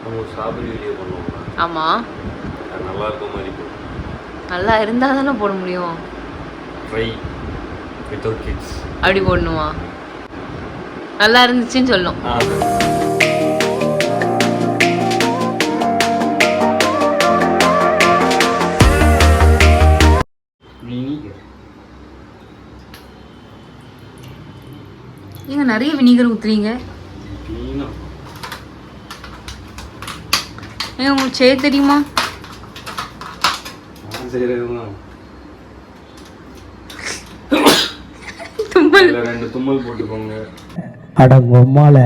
நம்ம strawberry video பண்ணுவோம். ஆமாம், நல்லா இருக்க மாதிரி போடும். நல்லா இருந்தால் தானே போட முடியும். ட்ரை வித்தவுட் கிட்ஸ் அப்படி போடணுமா? நல்லா இருந்துச்சுன்னு சொல்லணும். ஏங்க நிறைய வினிகர் ஊற்றுறீங்க? ஏங்க உங்களுக்கு செய்ய தெரியுமா? தும்மல் 2 தும்மல் போட்டுக்கோங்க. அட பொம்மால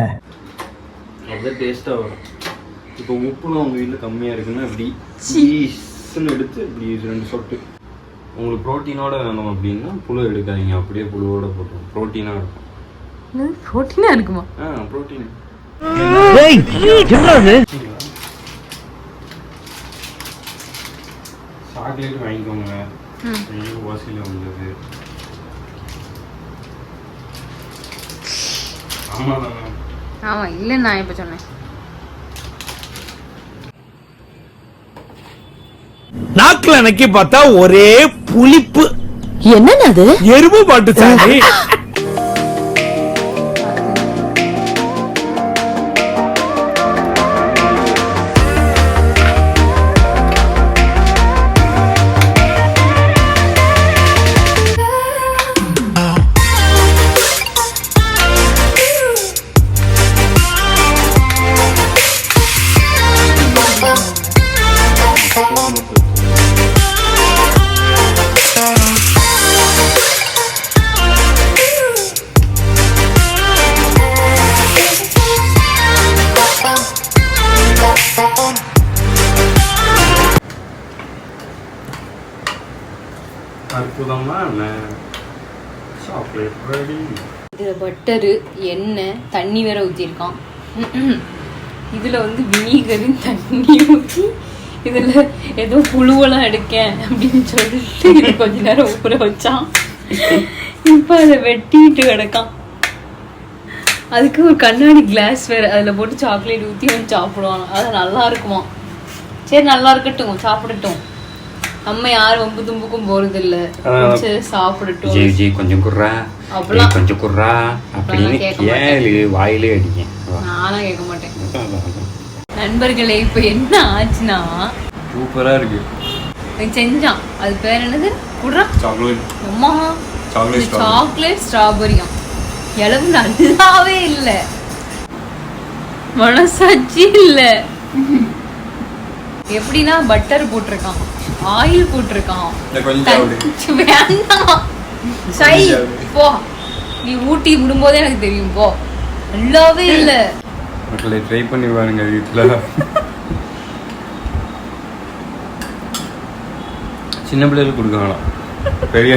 அப்படியே டேஸ்ட்டாக வரும். இப்போ உப்புலாம் உங்கள் வீட்டில் கம்மியாக இருக்குன்னா இப்படி சீஸ்ன்னு எடுத்து இப்படி 2 சொட்டு. உங்களுக்கு ப்ரோட்டீனோட வேணும் அப்படின்னா புழு எடுக்காதீங்க, அப்படியே புழுவோட போட்டோம். ப்ரோட்டீனாக இருக்கும். ப்ரோட்டீனா இருக்குமா? ப்ரோட்டீன். சாக்லேட் வாங்கிக்கோங்க. வாசியில் வந்தது. ஆமா, இல்லை நான் இப்போ சொன்னேன். நாக்குல நக்கி பார்த்தா ஒரே புளிப்பு. என்னன்னு அது? எருமை பாட்டு சாரி. அற்புதமான சாக்லேட் ரெடி. இதில் பட்டரு, எண்ணெய், தண்ணி வேற ஊற்றிருக்கான். இதில் வந்து வினிகரும் தண்ணி ஊற்றி இதில் ஏதோ புழுவெல்லாம் எடுக்கேன் அப்படின்னு சொல்லிட்டு இது கொஞ்ச நேரம் ஊற வச்சான். இப்போ அதை வெட்டிட்டு கிடக்கான். அதுக்கு ஒரு கண்ணாடி கிளாஸ் வேற, அதில் போட்டு சாக்லேட் ஊற்றி அவன் சாப்பிடுவான். அது நல்லா இருக்குமா? சரி, நல்லா இருக்கட்டும், சாப்பிடட்டும். நம்ம யாரும் வம்பு தும்புக்கும் போறது இல்ல. சாப்பிடட்டும். ஜி கொஞ்சம் குர்ரா, அப்பலாம் கொஞ்சம் குர்ரா அப்படின்னு கேளு, வாயிலே அடிங்க. நானும் கேட்க மாட்டேன். நண்பர்களே, இப்போ என்ன ஆச்சுன்னா சூப்பரா இருக்கு. செஞ்சான். அது பேர் என்னது? குர்ரா சாக்லேட். அம்மா, சாக்லேட் ஸ்ட்ராபெரியும் இளவு நல்லாவே இல்ல, மனசாட்சி இல்ல. எப்படின்னா பட்டர் போட்டிருக்கான், ஆயில் போட்டிருக்கான். வேண்டாம், சை போ, நீ ஊட்டி விடும்போதே எனக்கு தெரியும். போ, நல்லாவே இல்ல. மக்களை ட்ரை பண்ணி பாருங்க வீட்டுல. சின்ன பிள்ளைகளுக்கு கொடுக்க வேணாம், பெரிய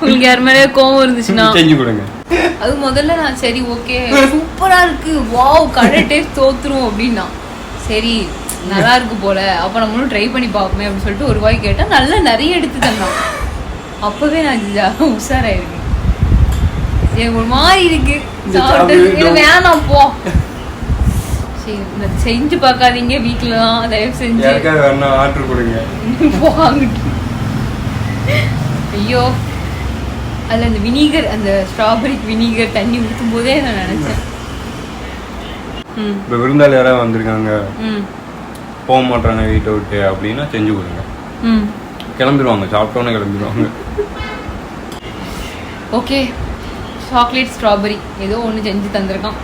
உங்களுக்கு யார் மேலே கோவம் இருந்துச்சுன்னா செஞ்சு கொடுங்க. அது முதல்ல நான் சரி ஓகே சூப்பரா இருக்கு, வாவ் கடை டேஸ்ட் தோத்துரும் அப்படின்னா, சரி நல்லா இருக்கு போல, அப்ப நம்மளும் ட்ரை பண்ணி பார்ப்போமே அப்படின்னு சொல்லிட்டு ஒரு ரூபாய் கேட்டா நல்லா நிறைய எடுத்து தந்தான். அப்பவே நான் உஷாராயிருக்கேன். ஒரு மாதிரி இருக்கு, வேணாம் போ. சரி, செஞ்சு பார்க்காதீங்க வீட்டுல தான், தயவு செஞ்சு ஆர்டர் கொடுங்க. ஐயோ, அதுல அந்த வினிகர், அந்த ஸ்ட்ராபெரி வினிகர் தண்ணி ஊற்றும் போதே நான் நினைச்சேன். இப்போ விருந்தாளி யாராவது வந்திருக்காங்க, போக மாட்டாங்க வீட்டை விட்டு அப்படின்னா செஞ்சு கொடுங்க. கிளம்பிடுவாங்க, சாப்பிட்டோன்னே கிளம்பிடுவாங்க. ஓகே, சாக்லேட் ஸ்ட்ராபெரி ஏதோ ஒன்று செஞ்சு தந்திருக்கான்.